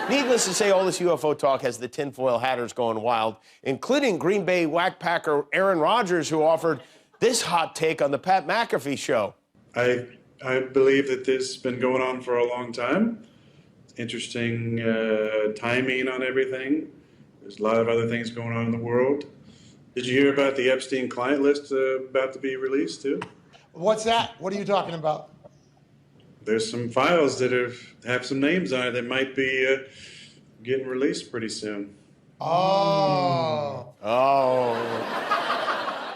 Needless to say, all this UFO talk has the tinfoil hatters going wild, including Green Bay whackpacker Aaron Rodgers, who offered this hot take on the Pat McAfee show. I believe that this has been going on for a long time. Interesting timing on everything. There's a lot of other things going on in the world. Did you hear about the Epstein client list about to be released too? What's that? What are you talking about? There's some files that have some names on it that might be getting released pretty soon. Oh.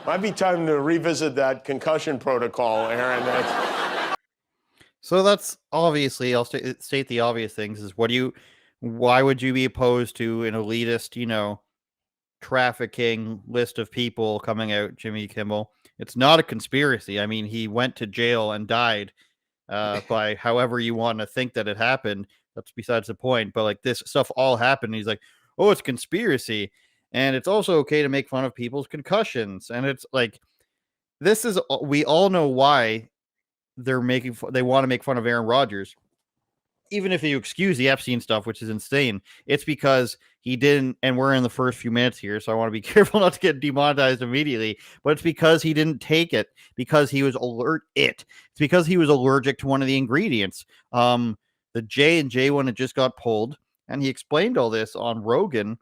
Might be time to revisit that concussion protocol, Aaron. So that's obviously, I'll state the obvious things, is why would you be opposed to an elitist, trafficking list of people coming out, Jimmy Kimmel? It's not a conspiracy. I mean, he went to jail and died by however you want to think that it happened. That's besides the point. But like, this stuff all happened. He's like, oh, it's conspiracy. And it's also okay to make fun of people's concussions. And it's like, we all know why they want to make fun of Aaron Rodgers. Even if you excuse the Epstein stuff, which is insane, it's because he didn't, and we're in the first few minutes here, so I want to be careful not to get demonetized immediately, but it's because he didn't take it, because he was It's because he was allergic to one of the ingredients. The J&J one had just got pulled, and he explained all this on Rogan,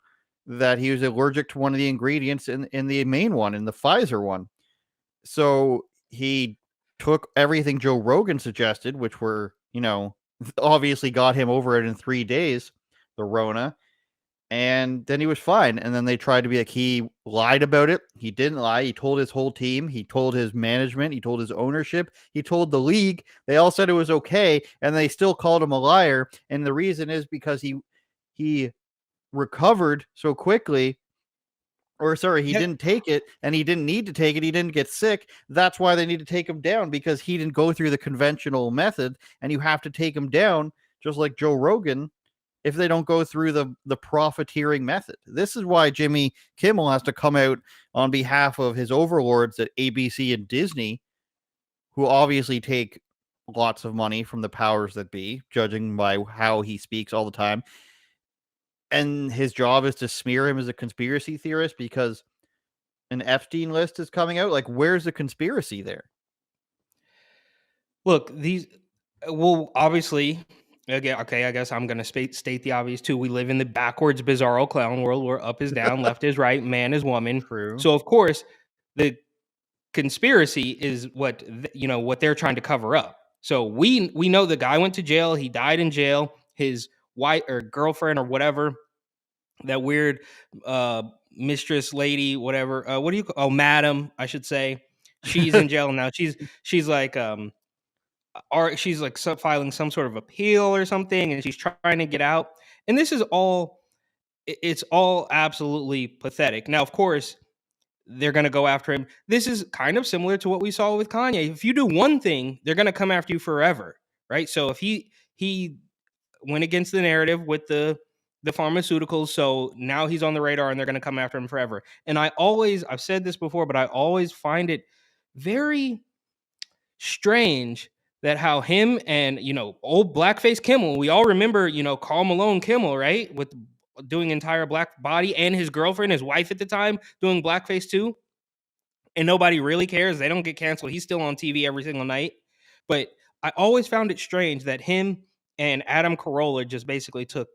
that he was allergic to one of the ingredients in the main one, in the Pfizer one. So he took everything Joe Rogan suggested, which were, obviously got him over it in 3 days, the Rona, and then he was fine. And then they tried to be like, he lied about it. He didn't lie. He told his whole team. He told his management. He told his ownership. He told the league. They all said it was okay, and they still called him a liar. And the reason is because he recovered so quickly. He didn't take it, and he didn't need to take it. He didn't get sick. That's why they need to take him down, because he didn't go through the conventional method, and you have to take him down, just like Joe Rogan, if they don't go through the profiteering method. This is why Jimmy Kimmel has to come out on behalf of his overlords at ABC and Disney, who obviously take lots of money from the powers that be, judging by how he speaks all the time. And his job is to smear him as a conspiracy theorist because an Epstein list is coming out. Like, where's the conspiracy there? Look, obviously, again, okay, I guess I'm going to state the obvious too. We live in the backwards, bizarro clown world where up is down, left is right, man is woman. True. So, of course, the conspiracy is what they're trying to cover up. So we know the guy went to jail. He died in jail. His wife or girlfriend or whatever, that weird mistress lady, whatever. What do you call? Oh, madam, I should say. She's in jail now. She's like she's like filing some sort of appeal or something, and she's trying to get out. And this is all, it's all absolutely pathetic. Now, of course, they're going to go after him. This is kind of similar to what we saw with Kanye. If you do one thing, they're going to come after you forever, right? So if he went against the narrative with the pharmaceuticals, so now he's on the radar and they're going to come after him forever. And I've said this before, but I always find it very strange that how him and, old blackface Kimmel, we all remember, Karl Malone Kimmel, right? With doing entire black body, and his girlfriend, his wife at the time, doing blackface too. And nobody really cares. They don't get canceled. He's still on TV every single night. But I always found it strange that him and Adam Carolla just basically took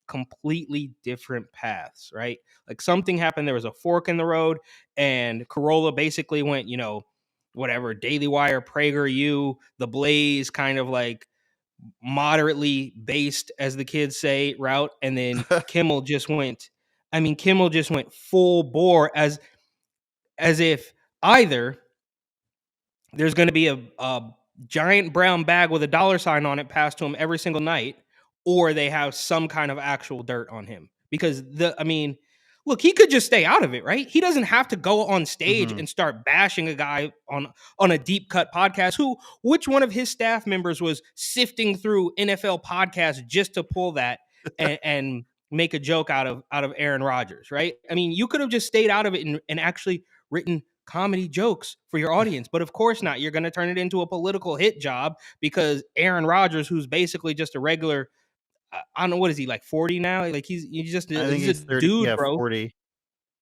completely different paths, right? Like something happened. There was a fork in the road, and Carolla basically went, whatever, Daily Wire, PragerU, The Blaze, kind of like moderately based, as the kids say, route. And then Kimmel just went full bore, as if either there's going to be a giant brown bag with a $sign on it passed to him every single night, or they have some kind of actual dirt on him. Because look, he could just stay out of it, right? He doesn't have to go on stage and start bashing a guy on a deep cut podcast. Which one of his staff members was sifting through NFL podcasts just to pull that and make a joke out of Aaron Rodgers, right? I mean, you could have just stayed out of it and actually written comedy jokes for your audience, but of course not. You're going to turn it into a political hit job because Aaron Rodgers, who's basically just a regular, I don't know, what is he, like 40 now? Like he's I think he's a he's 30. dude, Yeah, bro. 40.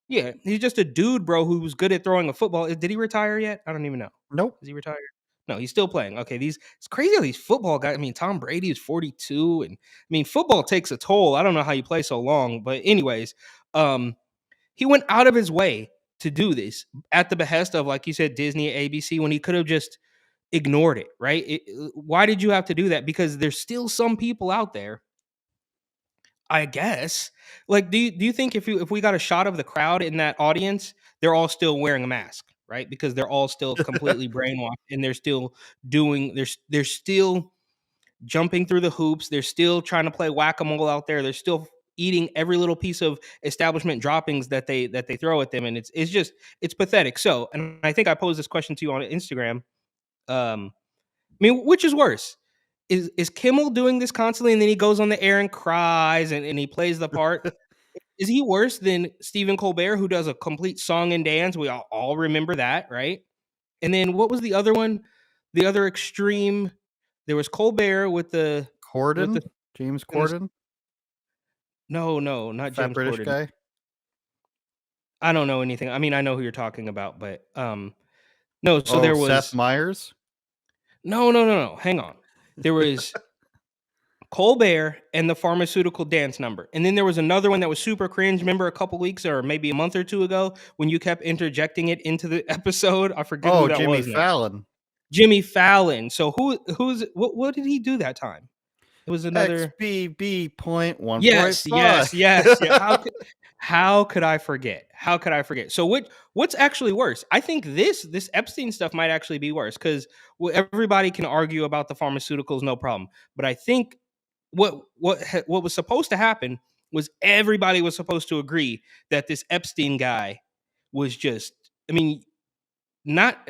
Yeah, he's just a dude, bro, who was good at throwing a football. Did he retire yet? I don't even know. Nope. Is he retired? No, he's still playing. Okay, it's crazy how these football guys. I mean, Tom Brady is 42, and I mean, football takes a toll. I don't know how you play so long, but anyways, he went out of his way to do this at the behest of, like you said, Disney, ABC, when he could have just ignored it, right? Why did you have to do that? Because there's still some people out there, I guess. Like, do you think if we got a shot of the crowd in that audience, they're all still wearing a mask, right? Because they're all still completely brainwashed, and they're still they're still jumping through the hoops. They're still trying to play whack-a-mole out there. They're still eating every little piece of establishment droppings that they throw at them, and it's pathetic. So, and I think I posed this question to you on Instagram. I mean, which is worse? Is Kimmel doing this constantly, and then he goes on the air and cries, and he plays the part? Is he worse than Stephen Colbert, who does a complete song and dance? We all remember that, right? And then what was the other one? The other extreme. There was Colbert with the Corden? James and this, Corden? no, not Fat James British Corden. guy? I don't know anything. I mean, I know who you're talking about, but no. So there was Seth Meyers? no. Hang on. There was Colbert and the pharmaceutical dance number. And then there was another one that was super cringe. Remember a couple weeks or maybe a month or two ago when you kept interjecting it into the episode? I forget who that Jimmy was now. Fallon. Jimmy Fallon. So what did he do that time? It was another XBB.1.5. Yes. Yeah. How could I forget? So what's actually worse? I think this Epstein stuff might actually be worse because everybody can argue about the pharmaceuticals, no problem. But I think what was supposed to happen was everybody was supposed to agree that this Epstein guy was just, I mean, not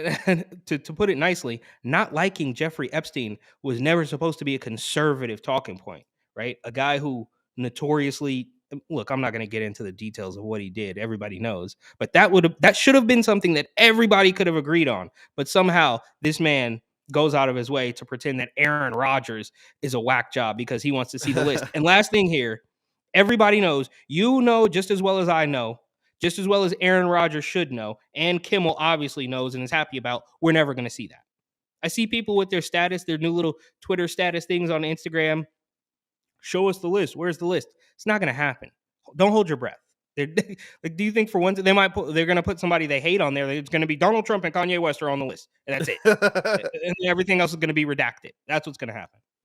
to put it nicely, not liking Jeffrey Epstein was never supposed to be a conservative talking point, right? A guy who notoriously, look, I'm not going to get into the details of what he did. Everybody knows, but that should have been something that everybody could have agreed on. But somehow this man goes out of his way to pretend that Aaron Rodgers is a whack job because he wants to see the list. And last thing here, everybody knows, just as well as I know, just as well as Aaron Rodgers should know, and Kimmel obviously knows and is happy about, we're never going to see that. I see people with their status, their new little Twitter status things on Instagram. Show us the list. Where's the list? It's not going to happen. Don't hold your breath. Like, do you think for once they're going to put somebody they hate on there? It's going to be Donald Trump and Kanye West are on the list, and that's it. And everything else is going to be redacted. That's what's going to happen.